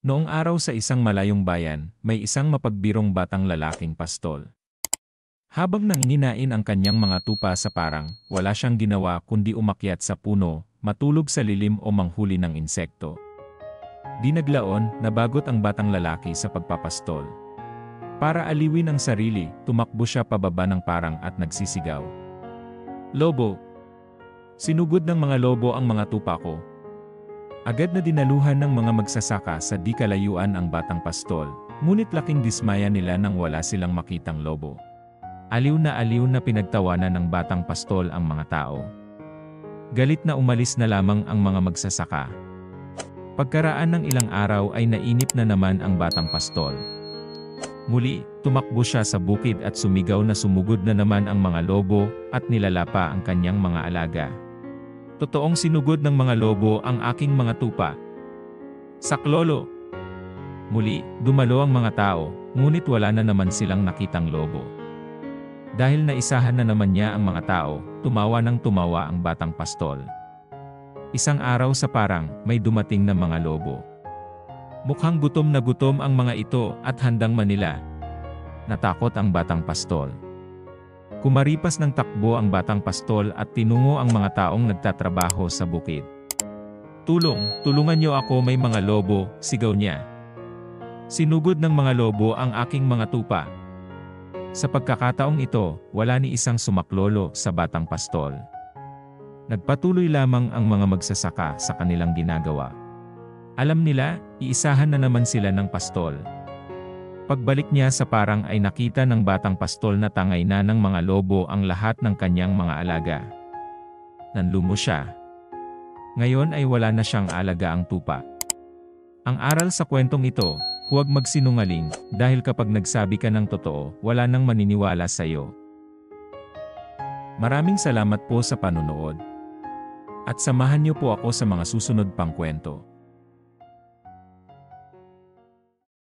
Noong araw sa isang malayong bayan, may isang mapagbirong batang lalaking pastol. Habang nanginginain ang kanyang mga tupa sa parang, wala siyang ginawa kundi umakyat sa puno, matulog sa lilim o manghuli ng insekto. Di naglaon, nabagot ang batang lalaki sa pagpapastol. Para aliwin ang sarili, tumakbo siya pababa ng parang at nagsisigaw. Lobo! Sinugod ng mga lobo ang mga tupa ko. Agad na dinaluhan ng mga magsasaka sa di kalayuan ang batang pastol, ngunit laking dismaya nila nang wala silang makitang lobo. Aliw na pinagtawanan ng batang pastol ang mga tao. Galit na umalis na lamang ang mga magsasaka. Pagkaraan ng ilang araw ay nainip na naman ang batang pastol. Muli, tumakbo siya sa bukid at sumigaw na sumugod na naman ang mga lobo at nilalapa ang kanyang mga alaga. Totoong sinugod ng mga lobo ang aking mga tupa. Saklolo! Muli, dumalo ang mga tao, ngunit wala na naman silang nakitang lobo. Dahil naisahan na naman niya ang mga tao, tumawa ng tumawa ang batang pastol. Isang araw sa parang, may dumating na mga lobo. Mukhang gutom na gutom ang mga ito at handang manila. Natakot ang batang pastol. Kumaripas ng takbo ang batang pastol at tinungo ang mga taong nagtatrabaho sa bukid. Tulungan niyo ako, may mga lobo, sigaw niya. Sinugod ng mga lobo ang aking mga tupa. Sa pagkakataong ito, wala ni isang sumaklolo sa batang pastol. Nagpatuloy lamang ang mga magsasaka sa kanilang ginagawa. Alam nila, iisahan na naman sila ng pastol. Pagbalik niya sa parang ay nakita ng batang pastol na tangay na ng mga lobo ang lahat ng kanyang mga alaga. Nanlumo siya. Ngayon ay wala na siyang alagaang tupa. Ang aral sa kwentong ito, huwag magsinungaling, dahil kapag nagsabi ka ng totoo, wala nang maniniwala sa iyo. Maraming salamat po sa panunood. At samahan niyo po ako sa mga susunod pang kwento.